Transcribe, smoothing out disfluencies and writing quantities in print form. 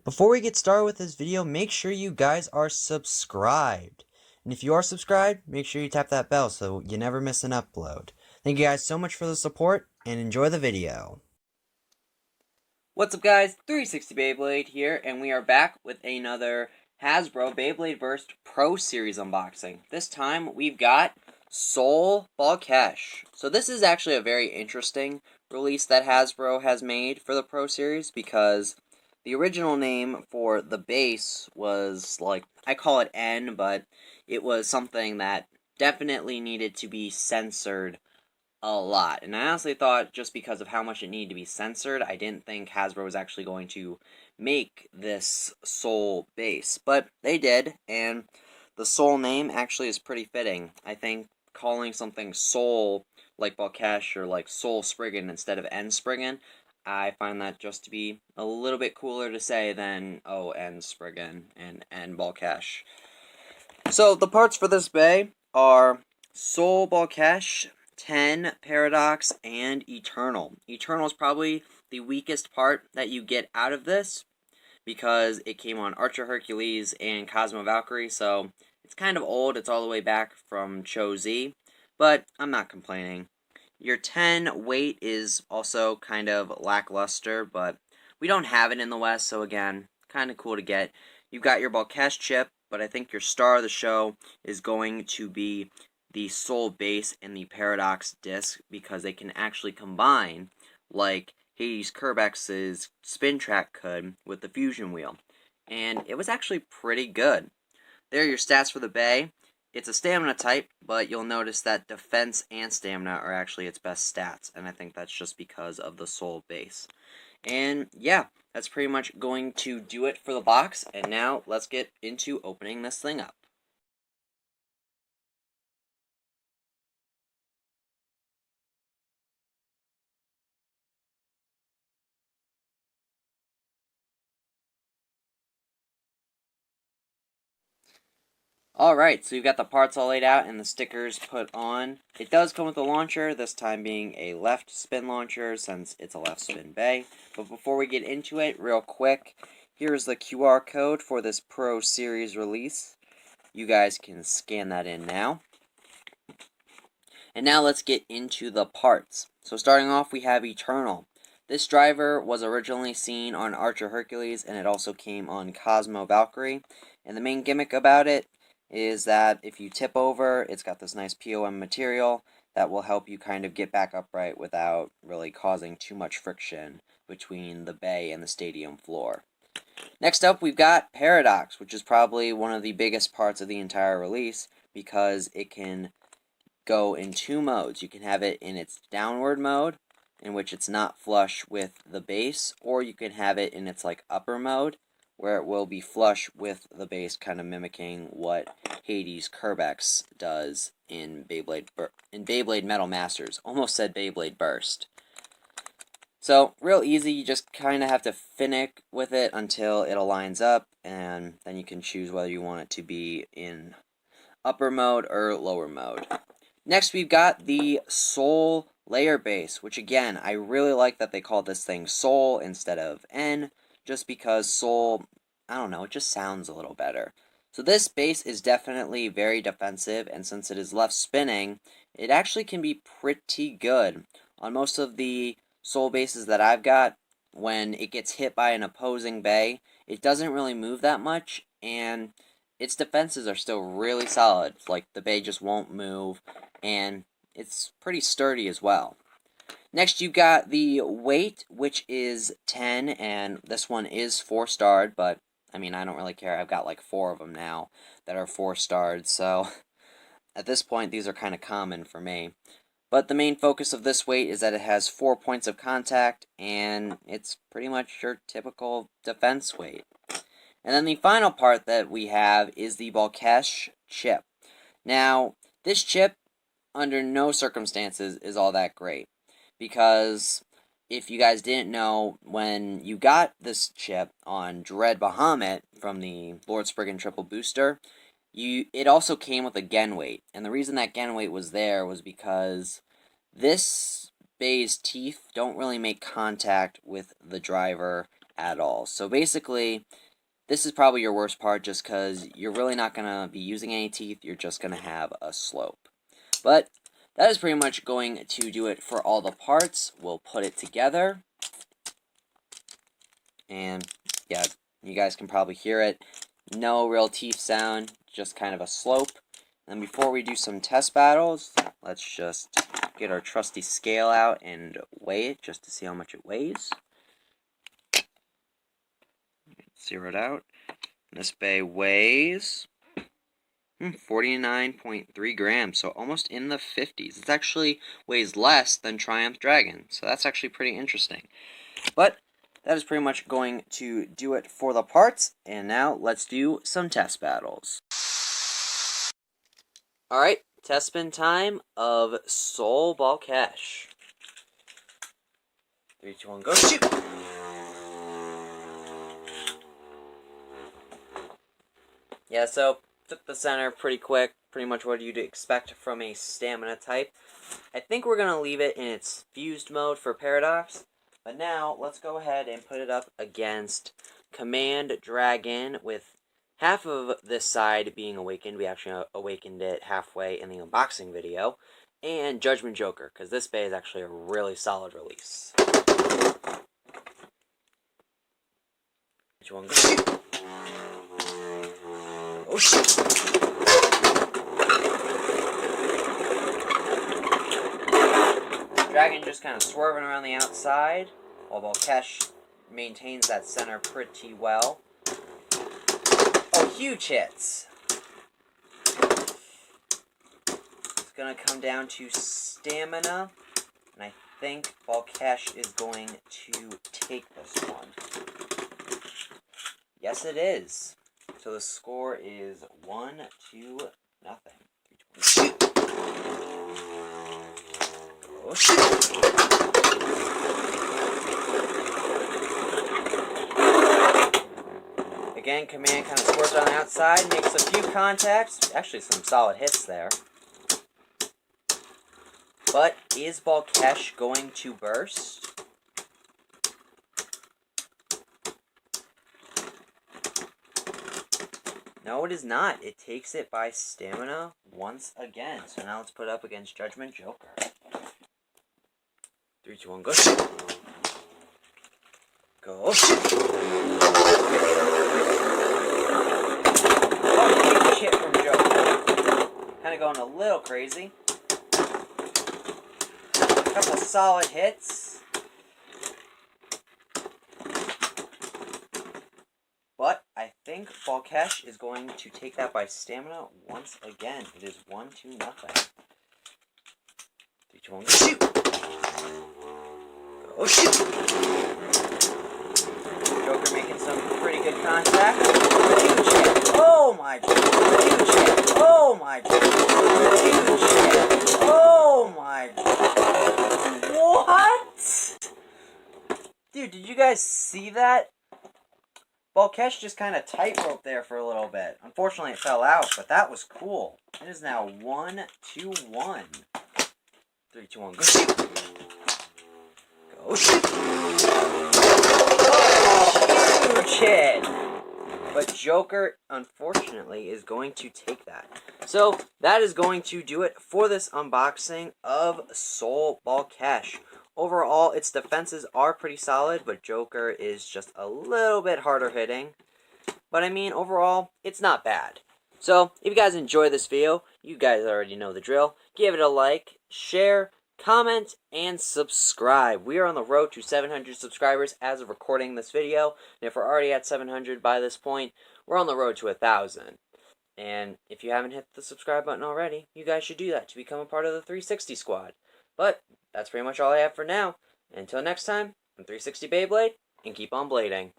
Before we get started with this video, make sure you guys are subscribed. And if you are subscribed, make sure you tap that bell so you never miss an upload. Thank you guys so much for the support, and enjoy the video. What's up guys, 360 Beyblade here, and we are back with another Hasbro Beyblade Burst Pro Series unboxing. This time we've got Soul Balkesh. So this is actually a very interesting release that Hasbro has made for the Pro Series, because the original name for the base was, like, I call it N, but it was something that definitely needed to be censored a lot. And I honestly thought, just because of how much it needed to be censored, I didn't think Hasbro was actually going to make this Soul base. But they did, and the Soul name actually is pretty fitting. I think calling something Soul, like Balkesh, or like Soul Spriggan instead of N Spriggan, I find that just to be a little bit cooler to say than, oh, N Spriggan and N Balkesh. So the parts for this bay are Soul Balkesh, 10, Paradox, and Eternal. Eternal is probably the weakest part that you get out of this, because it came on Archer Hercules and Cosmo Valkyrie, so it's kind of old. It's all the way back from Cho Z, but I'm not complaining. Your 10 weight is also kind of lackluster, but we don't have it in the West, so again, kind of cool to get. You've got your Balkesh Chip, but I think your star of the show is going to be the Soul Base and the Paradox Disc, because they can actually combine like Hades Kerbex's Spin Track could with the Fusion Wheel. And it was actually pretty good. There are your stats for the Bay. It's a stamina type, but you'll notice that defense and stamina are actually its best stats, and I think that's just because of the Soul base. And yeah, that's pretty much going to do it for the box, and now let's get into opening this thing up. Alright, so you've got the parts all laid out and the stickers put on. It does come with a launcher, this time being a left spin launcher since it's a left spin bay. But before we get into it, real quick, here's the QR code for this Pro Series release. You guys can scan that in now. And now let's get into the parts. So starting off, we have Eternal. This driver was originally seen on Archer Hercules, and it also came on Cosmo Valkyrie. And the main gimmick about it is that if you tip over, it's got this nice POM material that will help you kind of get back upright without really causing too much friction between the bay and the stadium floor. Next up, we've got Paradox, which is probably one of the biggest parts of the entire release, because it can go in two modes. You can have it in its downward mode, in which it's not flush with the base, or you can have it in its like upper mode, where it will be flush with the base, kind of mimicking what Hades Kerbex does in Beyblade Metal Masters. Almost said Beyblade Burst. So, real easy, you just kind of have to finick with it until it aligns up, and then you can choose whether you want it to be in upper mode or lower mode. Next, we've got the Soul Layer Base, which again, I really like that they call this thing Soul instead of N, just because Soul, I don't know, it just sounds a little better. So this base is definitely very defensive, and since it is left spinning, it actually can be pretty good. On most of the Soul bases that I've got, when it gets hit by an opposing bay, it doesn't really move that much, and its defenses are still really solid. Like, the bay just won't move, and it's pretty sturdy as well. Next, you've got the weight, which is 10, and this one is 4-starred, but, I mean, I don't really care. I've got like 4 of them now that are 4-starred, so at this point, these are kind of common for me. But the main focus of this weight is that it has 4 points of contact, and it's pretty much your typical defense weight. And then the final part that we have is the Balkesh Chip. Now, this chip, under no circumstances, is all that great, because if you guys didn't know, when you got this chip on Dread Bahamut from the Lord Spriggan Triple Booster, it also came with a Gen weight. And the reason that Gen weight was there was because this bay's teeth don't really make contact with the driver at all. So basically, this is probably your worst part just because you're really not going to be using any teeth. You're just going to have a slope. But that is pretty much going to do it for all the parts. We'll put it together. And yeah, you guys can probably hear it. No real teeth sound, just kind of a slope. And before we do some test battles, let's just get our trusty scale out and weigh it just to see how much it weighs. Zero it out. This bay weighs 49.3 grams, so almost in the 50s. It actually weighs less than Triumph Dragon, so that's actually pretty interesting. But that is pretty much going to do it for the parts, and now let's do some test battles. Alright, test spin time of Soul Balkesh. 3, 2, 1, go shoot! Yeah, so took the center pretty quick, pretty much what you'd expect from a stamina type. I think we're going to leave it in its fused mode for Paradox, but now let's go ahead and put it up against Command Dragon with half of this side being awakened. We actually awakened it halfway in the unboxing video. And Judgment Joker, because this bay is actually a really solid release. Which one goes shoot? Oh shit! Dragon just kind of swerving around the outside, while Balkesh maintains that center pretty well. Oh, huge hits! It's gonna come down to stamina, and I think Balkesh is going to take this one. Yes, it is. So the score is 1-0. 3, 2, 1, shoot! Oh, shoot! Again, Command kind of swerves on the outside, makes a few contacts. Actually, some solid hits there. But is Balkesh going to burst? No, it is not. It takes it by stamina once again. So now let's put it up against Judgment Joker. 3, 2, 1, go shoot! Go shoot! Oh, huge hit from Joker. Kind of going a little crazy. A couple solid hits. But I think Balkesh is going to take that by stamina once again. It is 1-0. 3, 2, 1, go shoot! Go shoot! Joker making some pretty good contact. Huge hit! Oh my god! Huge hit! Oh my god! Huge hit! Oh my god! What? Dude, did you guys see that? Balkesh just kind of tightrope there for a little bit. Unfortunately, it fell out, but that was cool. It is now 1-1. 3, 2, 1, go shoot! Go shoot! Oh, huge hit! But Joker, unfortunately, is going to take that. So, that is going to do it for this unboxing of Soul Balkesh. Overall, its defenses are pretty solid, but Joker is just a little bit harder hitting. But I mean, overall, it's not bad. So, if you guys enjoy this video, you guys already know the drill. Give it a like, share, comment, and subscribe. We are on the road to 700 subscribers as of recording this video. And if we're already at 700 by this point, we're on the road to 1,000. And if you haven't hit the subscribe button already, you guys should do that to become a part of the 360 squad. But that's pretty much all I have for now. Until next time, I'm 360 Beyblade, and keep on blading.